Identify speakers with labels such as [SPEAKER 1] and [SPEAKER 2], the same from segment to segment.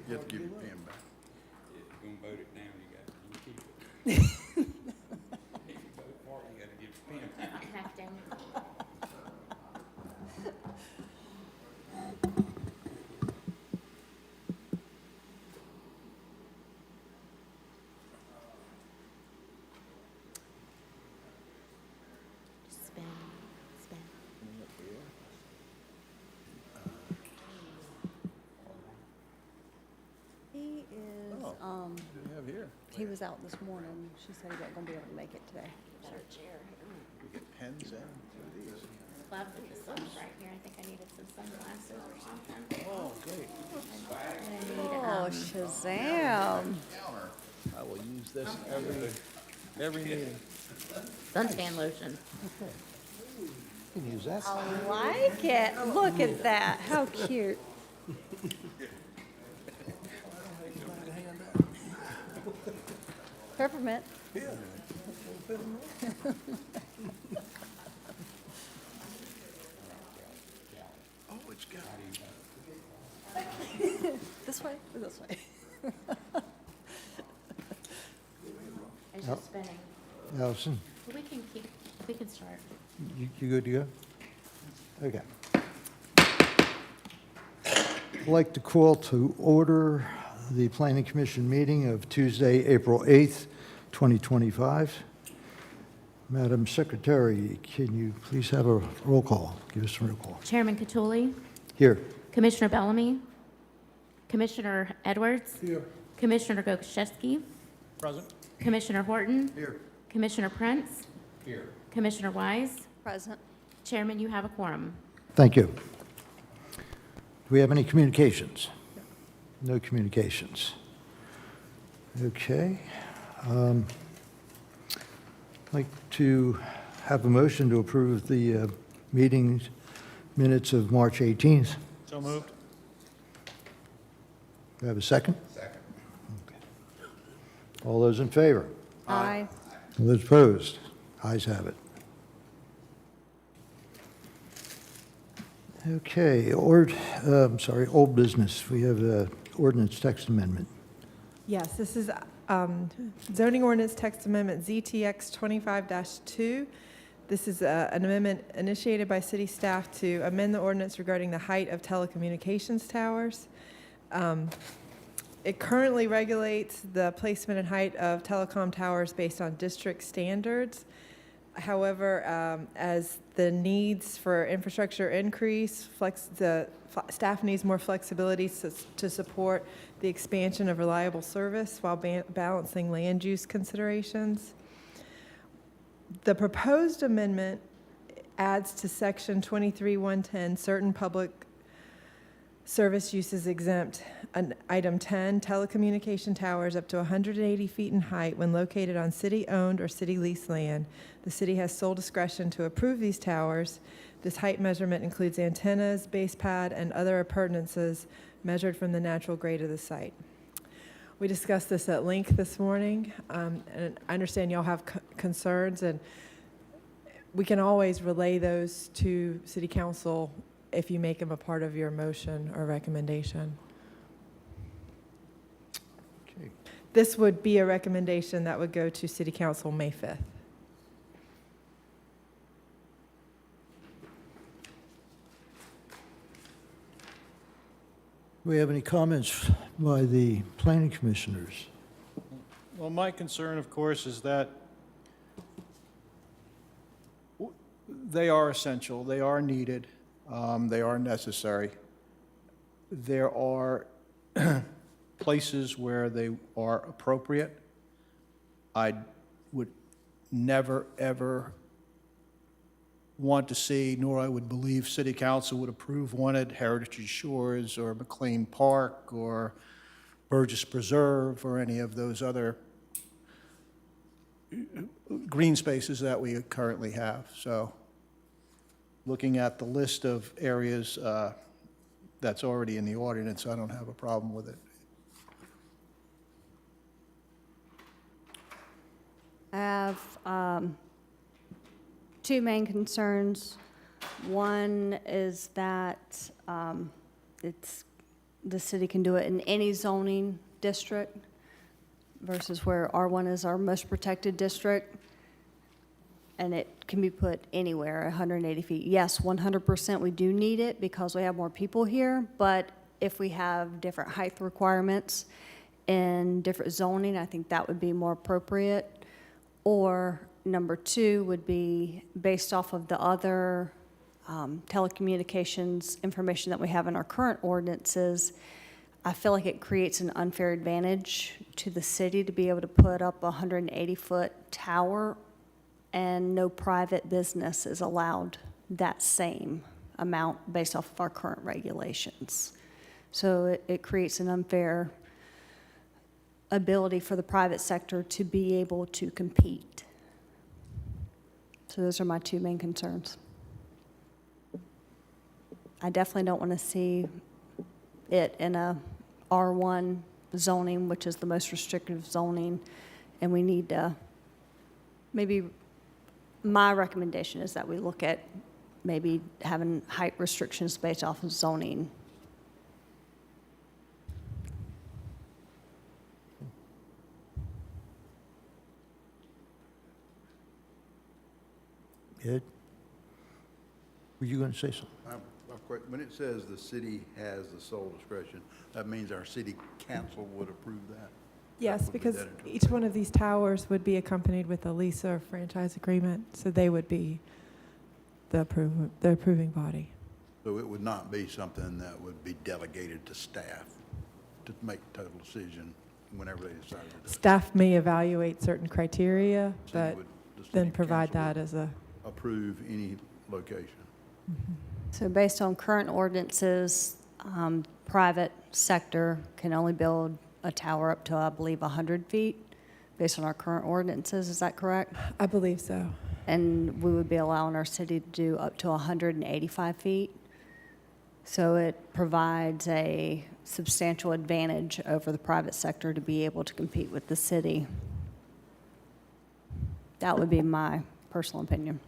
[SPEAKER 1] You have to give your pen back.
[SPEAKER 2] If you're gonna vote it down, you keep it. If you vote for it, you gotta give your pen back.
[SPEAKER 3] I have to. Spin, spin.
[SPEAKER 4] He is,
[SPEAKER 1] Oh. What do you have here?
[SPEAKER 4] he was out this morning. She said he wasn't gonna be able to make it today.
[SPEAKER 3] Got a chair.
[SPEAKER 1] We get pens and these.
[SPEAKER 3] Well, I've got the sun's right here. I think I needed some sunglasses or something.
[SPEAKER 1] Oh, great.
[SPEAKER 4] Oh, Shazam.
[SPEAKER 1] Counter. I will use this every meeting.
[SPEAKER 3] Suntan lotion.
[SPEAKER 1] You can use that.
[SPEAKER 4] I like it. Look at that. How cute. Peppermint.
[SPEAKER 1] Oh, it's got.
[SPEAKER 4] This way or this way?
[SPEAKER 3] It's just spinning.
[SPEAKER 5] Allison,
[SPEAKER 3] We can start.
[SPEAKER 5] you good to go? Okay. I'd like to call to order the Planning Commission meeting of Tuesday, April 8th, 2025. Madam Secretary, can you please have a roll call? Give us a roll call.
[SPEAKER 3] Chairman Cattouli,
[SPEAKER 5] Here.
[SPEAKER 3] Commissioner Bellamy, Commissioner Edwards. Here. Commissioner Gokoszewski.
[SPEAKER 1] Present.
[SPEAKER 3] Commissioner Horton.
[SPEAKER 1] Here.
[SPEAKER 3] Commissioner Prince.
[SPEAKER 1] Here.
[SPEAKER 3] Commissioner Wise.
[SPEAKER 4] Present.
[SPEAKER 3] Chairman, you have a quorum.
[SPEAKER 5] Thank you. Do we have any communications? No communications. Okay. I'd like to have a motion to approve the meeting minutes of March 18th.
[SPEAKER 1] So moved.
[SPEAKER 5] Do I have a second?
[SPEAKER 1] Second.
[SPEAKER 5] Okay. All those in favor?
[SPEAKER 4] Aye.
[SPEAKER 5] All those opposed? Ayes have it. Okay, old business. We have a ordinance text amendment.
[SPEAKER 6] Yes, this is zoning ordinance text amendment ZTX 25-2. This is an amendment initiated by city staff to amend the ordinance regarding the height of telecommunications towers. It currently regulates the placement and height of telecom towers based on district standards. However, as the needs for infrastructure increase, staff needs more flexibility to support the expansion of reliable service while balancing land use considerations. The proposed amendment adds to section 23-110 certain public service uses exempt. Item 10, telecommunication towers up to 180 feet in height when located on city-owned or city-leased land. The city has sole discretion to approve these towers. This height measurement includes antennas, base pad, and other appurtenances measured from the natural grade of the site. We discussed this at length this morning, and I understand y'all have concerns, and we can always relay those to City Council if you make them a part of your motion or recommendation.
[SPEAKER 5] Okay.
[SPEAKER 6] This would be a recommendation that would go to City Council May 5th.
[SPEAKER 5] Do we have any comments by the planning commissioners?
[SPEAKER 7] Well, my concern, of course, is that they are essential, they are needed, they are necessary. There are places where they are appropriate. I would never, ever want to see, nor I would believe City Council would approve one at Heritage Shores or McLean Park or Burgess Preserve or any of those other green spaces that we currently have. So looking at the list of areas that's already in the ordinance, I don't have a problem with it.
[SPEAKER 4] I have two main concerns. One is that it's the city can do it in any zoning district versus where R1 is our most protected district. And it can be put anywhere, 180 feet. Yes, 100% we do need it because we have more people here, but if we have different height requirements in different zoning, I think that would be more appropriate. Or number two would be based off of the other telecommunications information that we have in our current ordinances. I feel like it creates an unfair advantage to the city to be able to put up a 180-foot tower, and no private business is allowed that same amount based off of our current regulations. So it creates an unfair ability for the private sector to be able to compete. So those are my two main concerns. I definitely don't want to see it in a R1 zoning, which is the most restrictive zoning, and we need to maybe, my recommendation is that we look at maybe having height restrictions based off of zoning.
[SPEAKER 5] Ed? Were you going to say something?
[SPEAKER 8] When it says the city has the sole discretion, that means our city council would approve that?
[SPEAKER 6] Yes,
[SPEAKER 8] Would be
[SPEAKER 6] because
[SPEAKER 8] that
[SPEAKER 6] each one of these towers would be accompanied with a lease or franchise agreement, so they would be the approving body.
[SPEAKER 8] So it would not be something that would be delegated to staff to make total decision whenever they decide to do it?
[SPEAKER 6] Staff may evaluate certain criteria,
[SPEAKER 8] So you
[SPEAKER 6] but
[SPEAKER 8] would- the
[SPEAKER 6] then
[SPEAKER 8] city
[SPEAKER 6] provide
[SPEAKER 8] council
[SPEAKER 6] that
[SPEAKER 8] would
[SPEAKER 6] as a,
[SPEAKER 8] approve any location?
[SPEAKER 4] So based on current ordinances, private sector can only build a tower up to, I believe, 100 feet, based on our current ordinances, is that correct?
[SPEAKER 6] I believe so.
[SPEAKER 4] And we would be allowing our city to do up to 185 feet. So it provides a substantial advantage over the private sector to be able to compete with the city. That would be my personal opinion.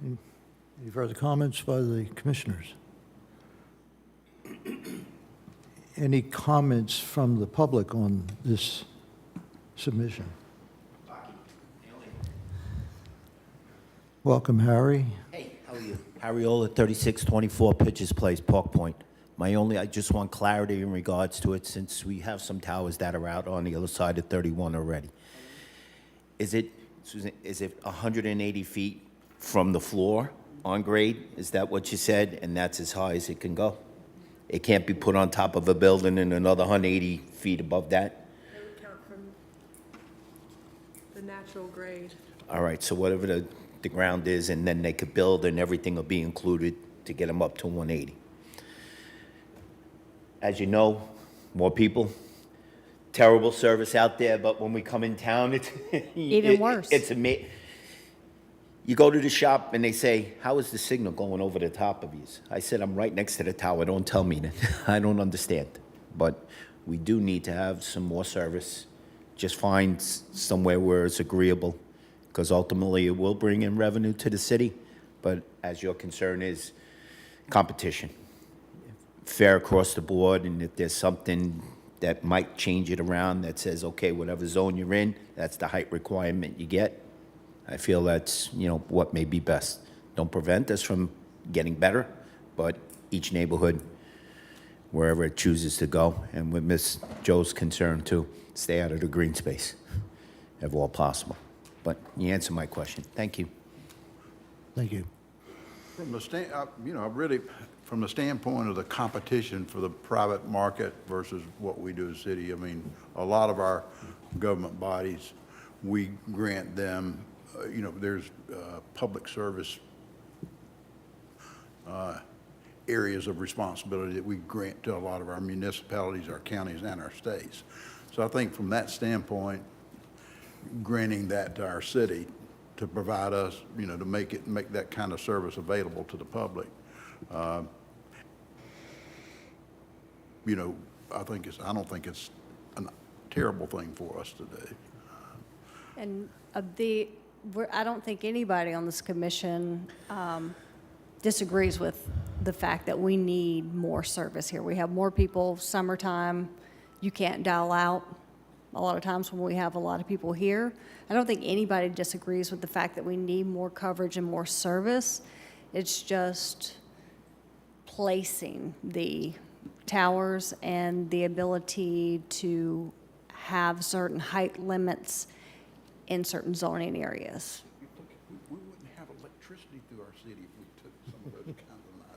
[SPEAKER 5] Any further comments by the commissioners? Any comments from the public on this submission? Welcome, Harry.
[SPEAKER 9] Hey, how are you? Harry Ola, 3624 Pitches Place, Park Point. I just want clarity in regards to it, since we have some towers that are out on the other side of 31 already. Is it 180 feet from the floor on grade? Is that what you said? And that's as high as it can go? It can't be put on top of a building and another 180 feet above that?
[SPEAKER 6] It would count from the natural grade.
[SPEAKER 9] All right, so whatever the ground is, and then they could build and everything will be included to get them up to 180. As you know, more people, terrible service out there, but when we come in town, it's
[SPEAKER 4] Even worse.
[SPEAKER 9] It's amazing. You go to the shop and they say, "How is the signal going over the top of you?" I said, "I'm right next to the tower. Don't tell me that." I don't understand. But we do need to have some more service. Just find somewhere where it's agreeable, because ultimately it will bring in revenue to the city. But as your concern is competition, fair across the board, and if there's something that might change it around that says, okay, whatever zone you're in, that's the height requirement you get, I feel that's, what may be best. Don't prevent us from getting better, but each neighborhood, wherever it chooses to go, and with Ms. Joe's concern too, stay out of the green space, if all possible. But you answered my question. Thank you.
[SPEAKER 5] Thank you.
[SPEAKER 8] From the from the standpoint of the competition for the private market versus what we do as a city, I mean, a lot of our government bodies, we grant them, there's public service areas of responsibility that we grant to a lot of our municipalities, our counties, and our states. So I think from that standpoint, granting that to our city to provide us, to make that kind of service available to the public, I don't think it's a terrible thing for us to do.
[SPEAKER 4] And I don't think anybody on this commission disagrees with the fact that we need more service here. We have more people, summertime, you can't dial out a lot of times when we have a lot of people here. I don't think anybody disagrees with the fact that we need more coverage and more service. It's just placing the towers and the ability to have certain height limits in certain zoning areas.
[SPEAKER 8] We wouldn't have electricity through our city if we took some of those kinds of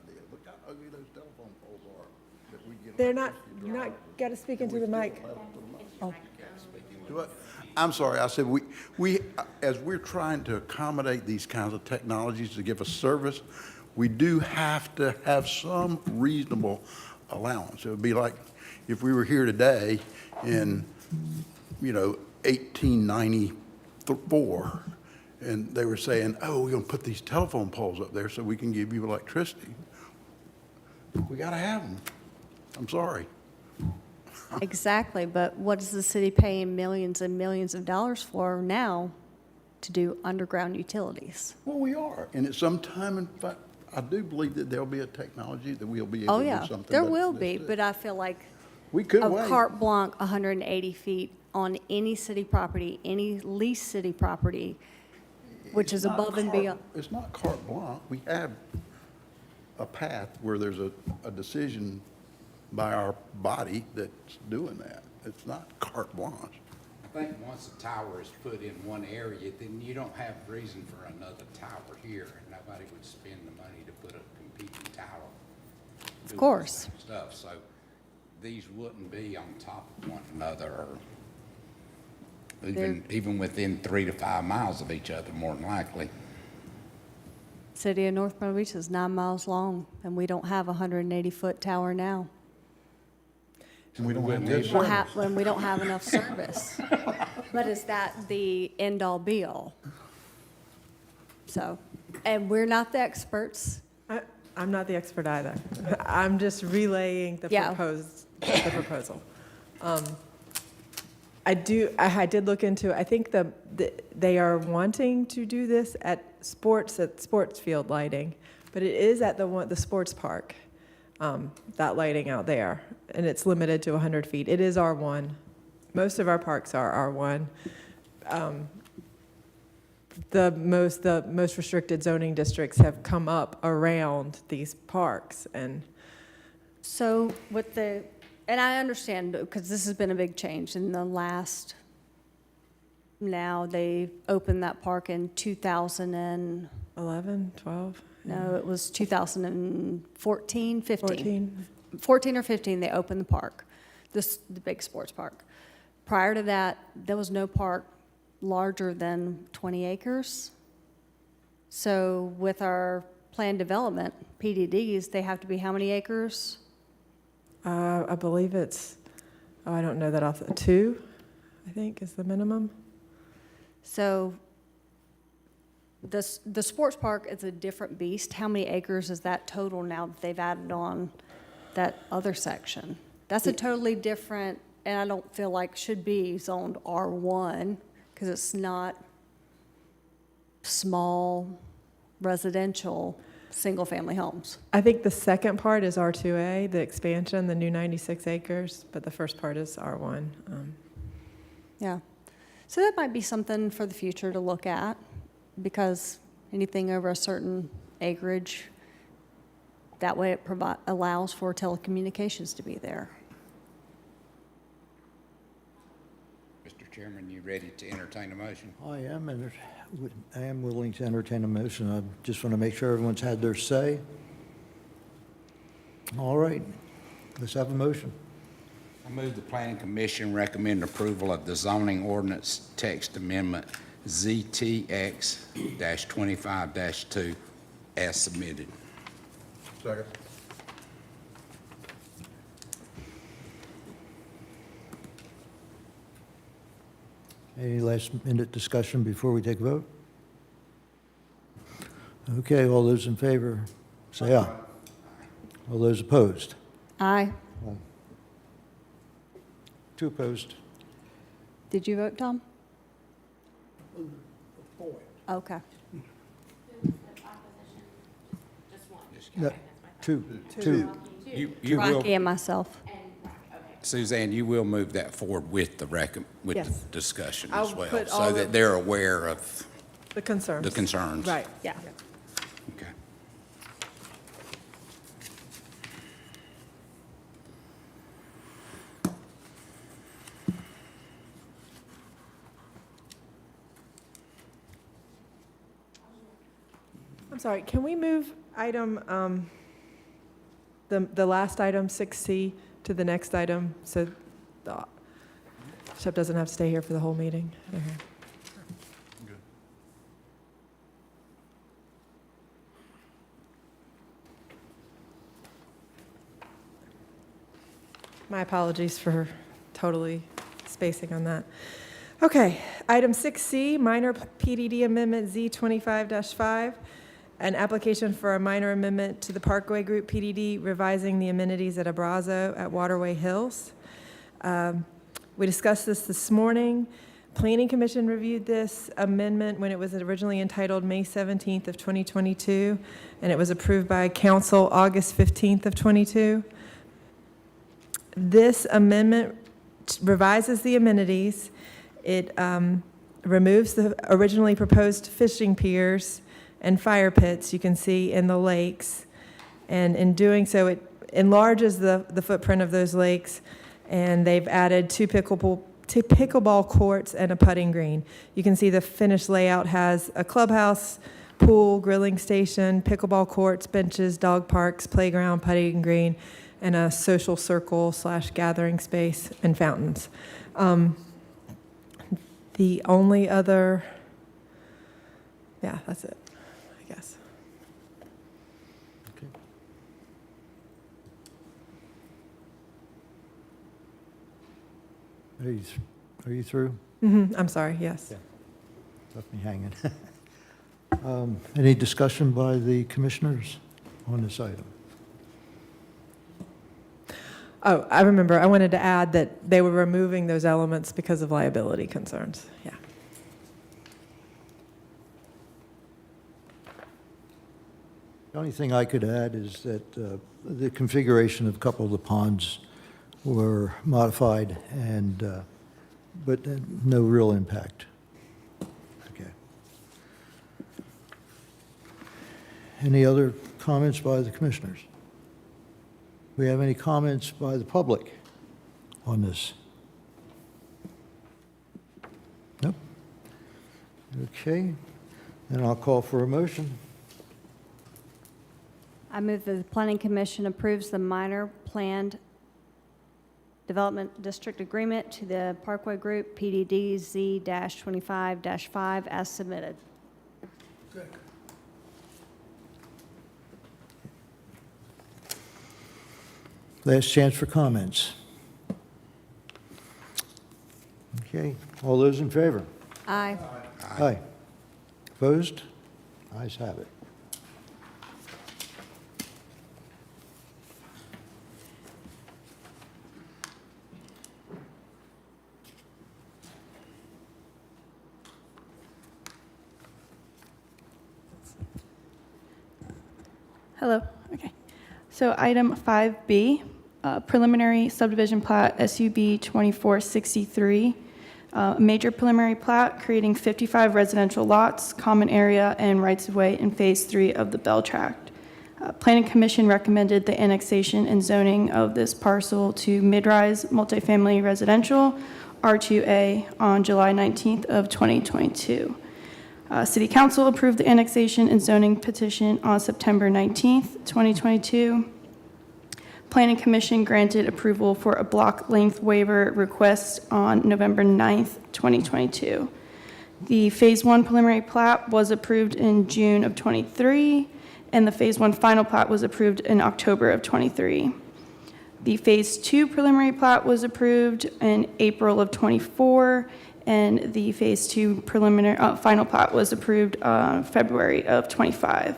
[SPEAKER 8] ideas. Look how ugly those telephone poles are that we get.
[SPEAKER 6] They're not,
[SPEAKER 8] electricity
[SPEAKER 6] you're not,
[SPEAKER 8] from.
[SPEAKER 6] got to speak into the mic.
[SPEAKER 8] What? I'm sorry, I said as we're trying to accommodate these kinds of technologies to give us service, we do have to have some reasonable allowance. It would be like if we were here today in, 1894, and they were saying, oh, we're gonna put these telephone poles up there so we can give you electricity. We gotta have them. I'm sorry.
[SPEAKER 4] Exactly, but what is the city paying millions and millions of dollars for now to do underground utilities?
[SPEAKER 8] Well, we are, and at some time, in fact, I do believe that there'll be a technology that we'll be able
[SPEAKER 4] Oh,
[SPEAKER 8] to do
[SPEAKER 4] yeah,
[SPEAKER 8] something.
[SPEAKER 4] there
[SPEAKER 8] better
[SPEAKER 4] will
[SPEAKER 8] than
[SPEAKER 4] be,
[SPEAKER 8] this.
[SPEAKER 4] but I feel like
[SPEAKER 8] We could
[SPEAKER 4] a
[SPEAKER 8] wait.
[SPEAKER 4] carte blanche, 180 feet on any city property, any leased city property, which is
[SPEAKER 8] It's not
[SPEAKER 4] above and
[SPEAKER 8] carte-
[SPEAKER 4] beyond.
[SPEAKER 8] It's not carte blanche. We have a path where there's a decision by our body that's doing that. It's not carte blanche.
[SPEAKER 2] I think once a tower is put in one area, then you don't have reason for another tower here, and nobody would spend the money to put a competing tower.
[SPEAKER 4] Of course.
[SPEAKER 2] Stuff, so these wouldn't be on top of one another, or even within 3 to 5 miles of each other, more than likely.
[SPEAKER 4] City of North Myrtle Beach is 9 miles long, and we don't have a 180-foot tower now.
[SPEAKER 8] And we don't have good
[SPEAKER 4] We'll
[SPEAKER 8] service.
[SPEAKER 4] have, when we don't have enough service. But is that the end-all be-all? So, and we're not the experts.
[SPEAKER 6] I'm not the expert either. I'm just relaying the
[SPEAKER 4] Yeah.
[SPEAKER 6] proposal. I did look into, I think they are wanting to do this at sports field lighting, but it is at the sports park, that lighting out there, and it's limited to 100 feet. It is R1. Most of our parks are R1. The most restricted zoning districts have come up around these parks, and
[SPEAKER 4] So and I understand, because this has been a big change in the last, now they opened that park in 2000
[SPEAKER 6] 11, 12,
[SPEAKER 4] no, it was 2014, 15.
[SPEAKER 6] 14.
[SPEAKER 4] 14 or 15, they opened the park, the big sports park. Prior to that, there was no park larger than 20 acres. So with our planned development, PDDs, they have to be how many acres?
[SPEAKER 6] I believe I don't know that off, 2, I think, is the minimum.
[SPEAKER 4] So the sports park is a different beast. How many acres is that total now that they've added on that other section? That's a totally different, and I don't feel like should be zoned R1, because it's not small residential, single-family homes.
[SPEAKER 6] I think the second part is R2A, the expansion, the new 96 acres, but the first part is R1.
[SPEAKER 4] Yeah. So that might be something for the future to look at, because anything over a certain acreage, that way it allows for telecommunications to be there.
[SPEAKER 2] Mr. Chairman, you ready to entertain a motion?
[SPEAKER 5] I am willing to entertain a motion. I just want to make sure everyone's had their say. All right, let's have a motion.
[SPEAKER 2] I move the planning commission recommend approval of the zoning ordinance text amendment ZTX-25-2 as submitted.
[SPEAKER 8] Second.
[SPEAKER 5] Any last-minute discussion before we take a vote? Okay, all those in favor, say aye. All those opposed?
[SPEAKER 4] Aye.
[SPEAKER 5] 2 opposed.
[SPEAKER 4] Did you vote, Tom? Okay.
[SPEAKER 3] Opposition, just one.
[SPEAKER 5] No, two.
[SPEAKER 2] You will,
[SPEAKER 4] Rocky and myself.
[SPEAKER 2] Suzanne, you will move that forward with the with
[SPEAKER 6] Yes.
[SPEAKER 2] the discussion
[SPEAKER 6] I'll
[SPEAKER 2] as well,
[SPEAKER 6] put
[SPEAKER 2] so
[SPEAKER 6] all
[SPEAKER 2] that
[SPEAKER 6] of-
[SPEAKER 2] they're aware of
[SPEAKER 6] The concerns.
[SPEAKER 2] the concerns.
[SPEAKER 6] Right.
[SPEAKER 4] Yeah.
[SPEAKER 2] Okay.
[SPEAKER 6] I'm sorry, can we move item, the last item, 6C, to the next item, so the Bishop doesn't have to stay here for the whole meeting? Okay. My apologies for totally spacing on that. Okay, item 6C, minor PDD amendment Z25-5, an application for a minor amendment to the Parkway Group PDD revising the amenities at Abrazo at Waterway Hills. We discussed this morning. Planning Commission reviewed this amendment when it was originally entitled May 17th of 2022, and it was approved by Council August 15th of 22. This amendment revises the amenities. It removes the originally proposed fishing piers and fire pits you can see in the lakes. And in doing so, it enlarges the footprint of those lakes, and they've added two pickleball courts and a putting green. You can see the finished layout has a clubhouse, pool, grilling station, pickleball courts, benches, dog parks, playground, putting green, and a social circle / gathering space and fountains. The only other, yeah, that's it, I guess.
[SPEAKER 5] Okay. Are you through?
[SPEAKER 6] I'm sorry, yes.
[SPEAKER 5] Yeah. Left me hanging. Any discussion by the commissioners on this item?
[SPEAKER 6] Oh, I remember, I wanted to add that they were removing those elements because of liability concerns, yeah.
[SPEAKER 5] The only thing I could add is that the configuration of a couple of the ponds were modified, and but no real impact. Okay. Any other comments by the commissioners? We have any comments by the public on this? Nope. Okay, then I'll call for a motion.
[SPEAKER 4] I move that the Planning Commission approves the minor planned development district agreement to the Parkway Group PDD Z-25-5 as submitted.
[SPEAKER 5] Last chance for comments. Okay, all those in favor?
[SPEAKER 4] Aye.
[SPEAKER 5] Aye. Opposed? Ayes have it.
[SPEAKER 10] Hello, okay. So item 5B, preliminary subdivision plat SUB 2463, major preliminary plat creating 55 residential lots, common area, and rights-of-way in Phase 3 of the Bell Tract. Planning Commission recommended the annexation and zoning of this parcel to mid-rise multifamily residential, R2A, on July 19th of 2022. City Council approved the annexation and zoning petition on September 19th, 2022. Planning Commission granted approval for a block length waiver request on November 9th, 2022. The Phase 1 preliminary plat was approved in June of 23, and the Phase 1 final plat was approved in October of 23. The Phase 2 preliminary plat was approved in April of 24, and the Phase 2 preliminary final plat was approved February of 25.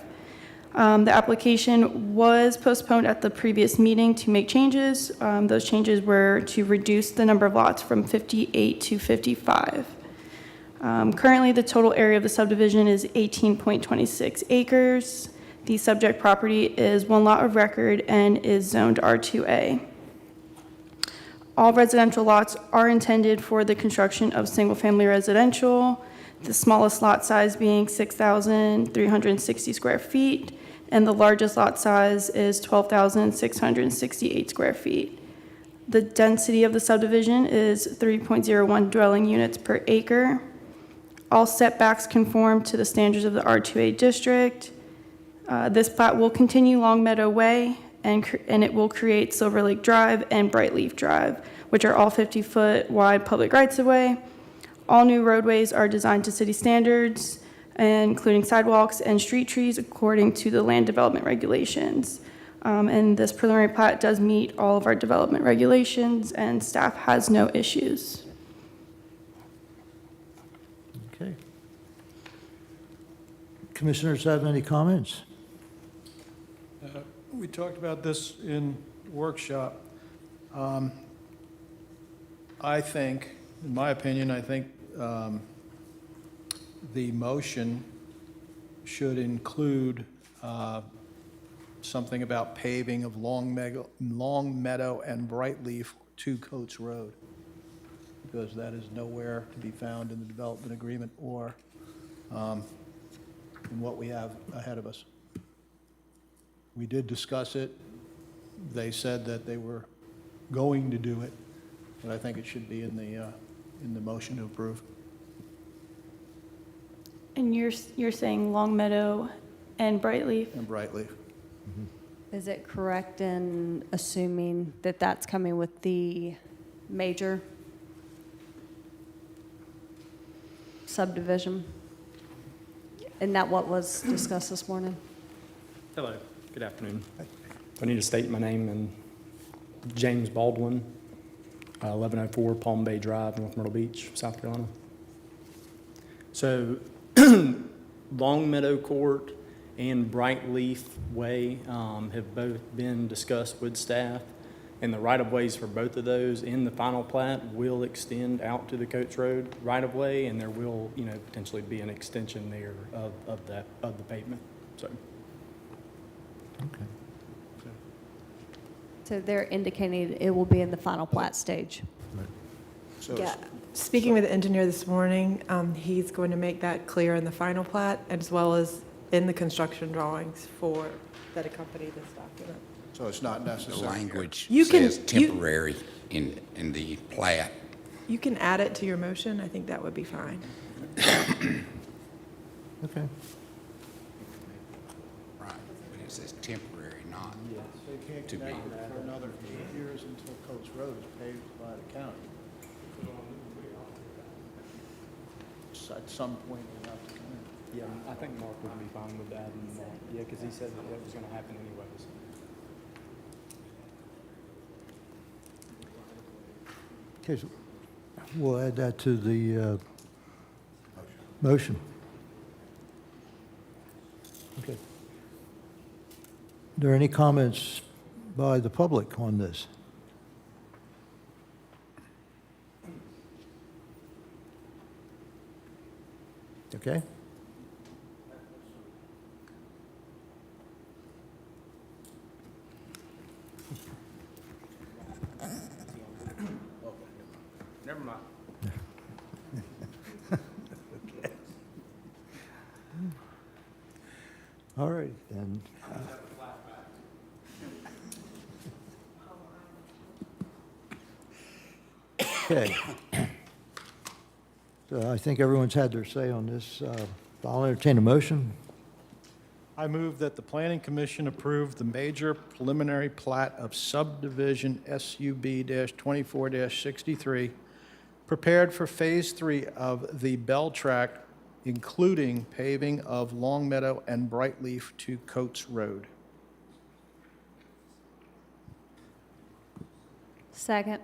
[SPEAKER 10] The application was postponed at the previous meeting to make changes. Those changes were to reduce the number of lots from 58 to 55. Currently, the total area of the subdivision is 18.26 acres. The subject property is one lot of record and is zoned R2A. All residential lots are intended for the construction of single-family residential, the smallest lot size being 6,360 square feet, and the largest lot size is 12,668 square feet. The density of the subdivision is 3.01 dwelling units per acre. All setbacks conform to the standards of the R2A district. This plat will continue Long Meadow Way, and it will create Silver Lake Drive and Brightleaf Drive, which are all 50-foot wide public rights-of-way. All new roadways are designed to city standards, including sidewalks and street trees according to the land development regulations. And this preliminary plat does meet all of our development regulations, and staff has no issues.
[SPEAKER 5] Okay. Commissioners have any comments?
[SPEAKER 7] We talked about this in workshop. I think, in my opinion, I think the motion should include something about paving of Long Meadow and Brightleaf to Coates Road, because that is nowhere to be found in the development agreement or in what we have ahead of us. We did discuss it. They said that they were going to do it, but I think it should be in the motion to approve.
[SPEAKER 10] And you're saying Long Meadow and Brightleaf?
[SPEAKER 7] And Brightleaf.
[SPEAKER 4] Is it correct in assuming that that's coming with the major subdivision? Isn't that what was discussed this morning?
[SPEAKER 11] Hello, good afternoon. I need to state my name and James Baldwin, 1104 Palm Bay Drive, North Myrtle Beach, South Carolina. So Long Meadow Court and Brightleaf Way have both been discussed with staff, and the right-of-ways for both of those in the final plat will extend out to the Coates Road right-of-way, and there will, potentially be an extension there of the pavement. So.
[SPEAKER 5] Okay.
[SPEAKER 4] So they're indicating it will be in the final plat stage.
[SPEAKER 7] So
[SPEAKER 6] Yeah, speaking with the engineer this morning, he's going to make that clear in the final plat as well as in the construction drawings that accompany this document.
[SPEAKER 7] so it's not
[SPEAKER 2] The
[SPEAKER 7] necessary.
[SPEAKER 2] language
[SPEAKER 6] You can-
[SPEAKER 2] says temporary in the plat.
[SPEAKER 6] You can add it to your motion. I think that would be fine.
[SPEAKER 5] Okay.
[SPEAKER 2] Right, but it says temporary, not
[SPEAKER 7] They can't
[SPEAKER 2] to be.
[SPEAKER 7] connect it for another 8 years until Coates Road is paved by the county. So at some point, we'll have to come in.
[SPEAKER 11] Yeah, I think Mark would be fine with that, and, yeah, because he said that was gonna happen anyways.
[SPEAKER 5] Okay, so we'll add that to the motion. Okay. Are there any comments by the public on this? Okay.
[SPEAKER 11] Never mind.
[SPEAKER 5] All right, then. Okay. So I think everyone's had their say on this. I'll entertain a motion.
[SPEAKER 7] I move that the Planning Commission approve the major preliminary plat of subdivision SUB-24-63, prepared for Phase 3 of the Bell Tract, including paving of Long Meadow and Brightleaf to Coates Road.
[SPEAKER 4] Second.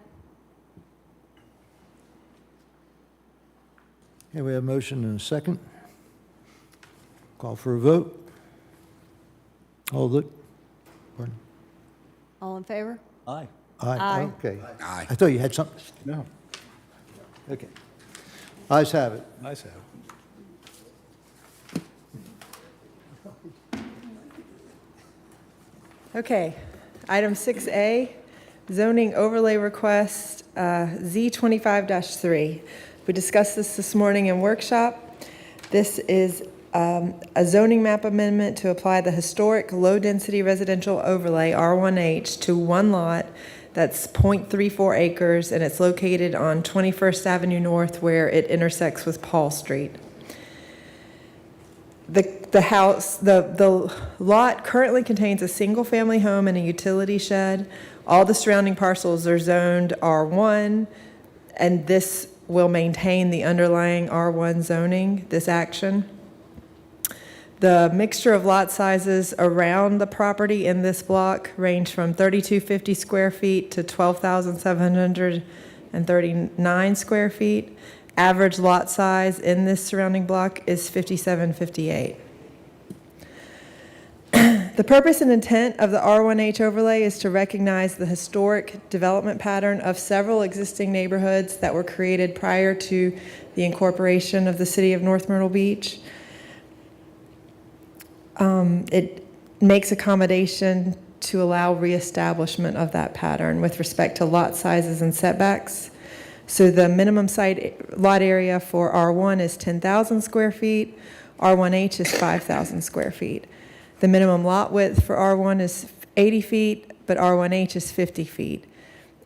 [SPEAKER 5] Okay, we have a motion and a second. Call for a vote. Hold it. Pardon?
[SPEAKER 4] All in favor?
[SPEAKER 5] Aye.
[SPEAKER 4] Aye.
[SPEAKER 5] Okay.
[SPEAKER 2] Aye.
[SPEAKER 5] I thought you had something.
[SPEAKER 7] No.
[SPEAKER 5] Okay. Ayes have it.
[SPEAKER 7] Nice have.
[SPEAKER 6] Okay, item 6A, zoning overlay request, Z25-3. We discussed this morning in workshop. This is a zoning map amendment to apply the historic low-density residential overlay, R1H, to one lot that's 0.34 acres, and it's located on 21st Avenue North where it intersects with Paul Street. The lot currently contains a single-family home and a utility shed. All the surrounding parcels are zoned R1, and this will maintain the underlying R1 zoning, this action. The mixture of lot sizes around the property in this block range from 3,250 square feet to 12,739 square feet. Average lot size in this surrounding block is 5758. The purpose and intent of the R1H overlay is to recognize the historic development pattern of several existing neighborhoods that were created prior to the incorporation of the city of North Myrtle Beach. It makes accommodation to allow reestablishment of that pattern with respect to lot sizes and setbacks. So the minimum lot area for R1 is 10,000 square feet. R1H is 5,000 square feet. The minimum lot width for R1 is 80 feet, but R1H is 50 feet.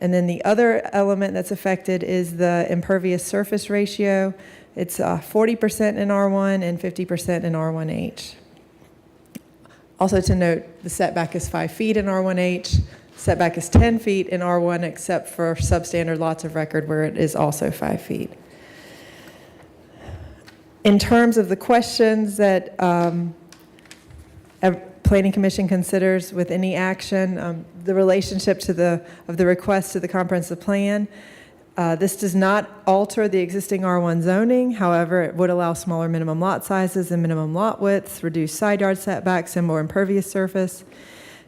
[SPEAKER 6] And then the other element that's affected is the impervious surface ratio. It's 40% in R1 and 50% in R1H. Also to note, the setback is 5 feet in R1H. Setback is 10 feet in R1, except for substandard lots of record where it is also 5 feet. In terms of the questions that a planning commission considers with any action, the relationship of the request to the comprehensive plan, this does not alter the existing R1 zoning. However, it would allow smaller minimum lot sizes and minimum lot widths, reduce side yard setbacks, and more impervious surface.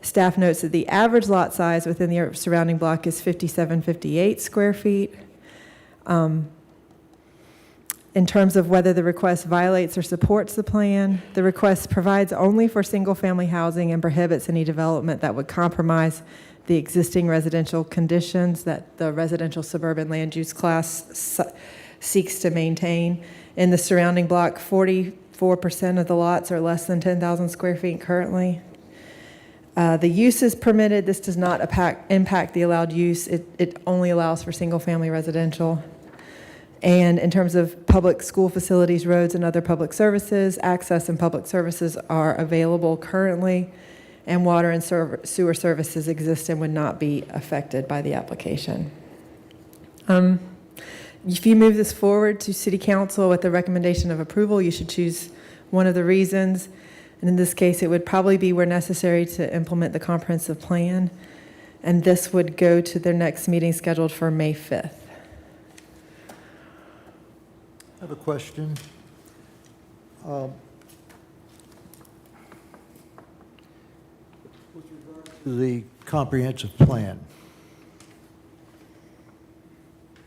[SPEAKER 6] Staff notes that the average lot size within the surrounding block is 5758 square feet. In terms of whether the request violates or supports the plan, the request provides only for single-family housing and prohibits any development that would compromise the existing residential conditions that the residential suburban land use class seeks to maintain. In the surrounding block, 44% of the lots are less than 10,000 square feet currently. The use is permitted. This does not impact the allowed use. It only allows for single-family residential. And in terms of public school facilities, roads, and other public services, access and public services are available currently, and water and sewer services exist and would not be affected by the application. If you move this forward to City Council with the recommendation of approval, you should choose one of the reasons. And in this case, it would probably be where necessary to implement the comprehensive plan. And this would go to their next meeting scheduled for May 5th.
[SPEAKER 5] I have a question. With regard to the comprehensive plan,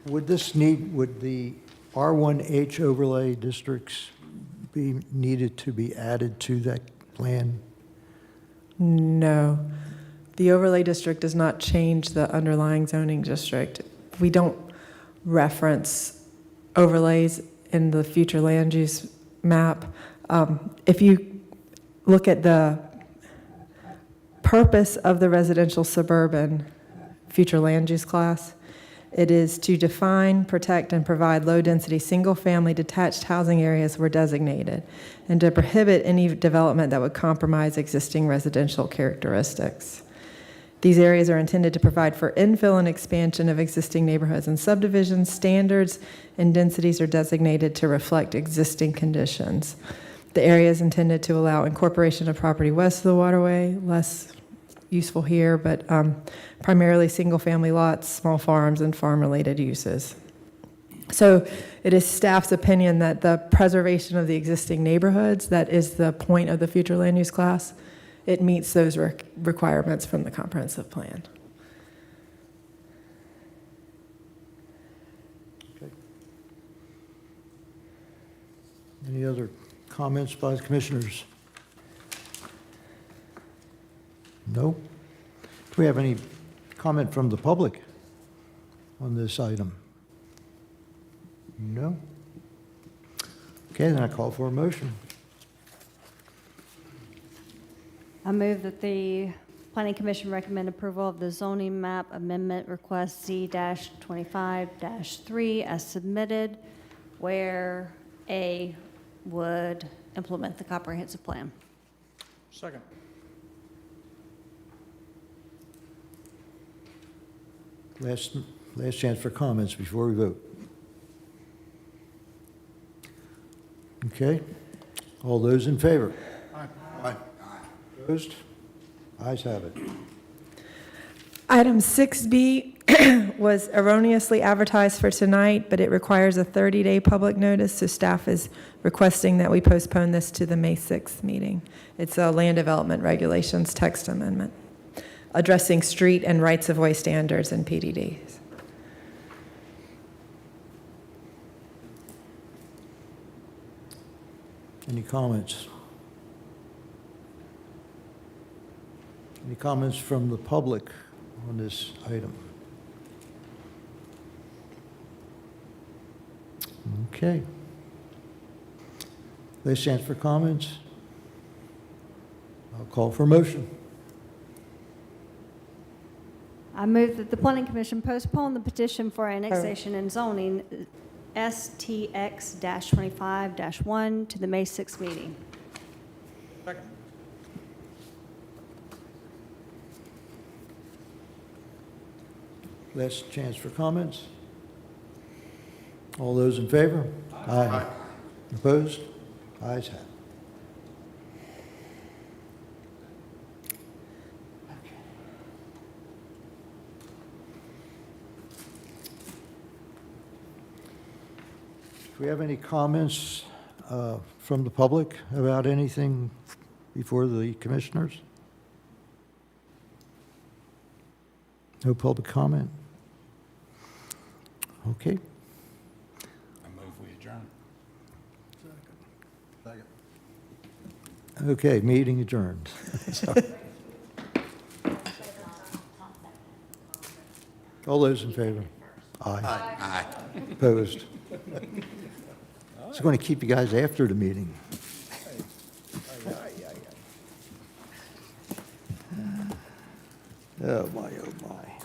[SPEAKER 5] would the R1H overlay districts be needed to be added to that plan?
[SPEAKER 6] No. The overlay district does not change the underlying zoning district. We don't reference overlays in the future land use map. If you look at the purpose of the residential suburban future land use class, it is to define, protect, and provide low-density, single-family detached housing areas where designated, and to prohibit any development that would compromise existing residential characteristics. These areas are intended to provide for infill and expansion of existing neighborhoods and subdivisions. Standards and densities are designated to reflect existing conditions. The area is intended to allow incorporation of property west of the waterway, less useful here, but primarily single-family lots, small farms, and farm-related uses. So it is staff's opinion that the preservation of the existing neighborhoods, that is the point of the future land use class, it meets those requirements from the comprehensive plan.
[SPEAKER 5] Okay. Any other comments by the commissioners? No? Do we have any comment from the public on this item? No? Okay, then I call for a motion.
[SPEAKER 4] I move that the Planning Commission recommend approval of the zoning map amendment request Z-25-3 as submitted, where A would implement the comprehensive plan.
[SPEAKER 7] Second.
[SPEAKER 5] Last chance for comments before we vote. Okay, all those in favor?
[SPEAKER 8] Aye.
[SPEAKER 5] Opposed? Ayes have it.
[SPEAKER 6] Item 6B was erroneously advertised for tonight, but it requires a 30-day public notice, so staff is requesting that we postpone this to the May 6th meeting. It's a land development regulations text amendment addressing street and rights-of-way standards in PDDs.
[SPEAKER 5] Any comments? Any comments from the public on this item? Okay. Last chance for comments. I'll call for a motion.
[SPEAKER 4] I move that the Planning Commission postpone the petition for annexation and zoning STX-25-1 to the May 6th meeting.
[SPEAKER 7] Second.
[SPEAKER 5] Last chance for comments. All those in favor? Aye. Opposed? Ayes have it. Do we have any comments from the public about anything before the commissioners? No public comment? Okay.
[SPEAKER 2] I move we adjourn.
[SPEAKER 5] Okay, meeting adjourned. All those in favor? Aye.
[SPEAKER 2] Aye.
[SPEAKER 5] Opposed? It's going to keep you guys after the meeting. Oh, my, oh, my.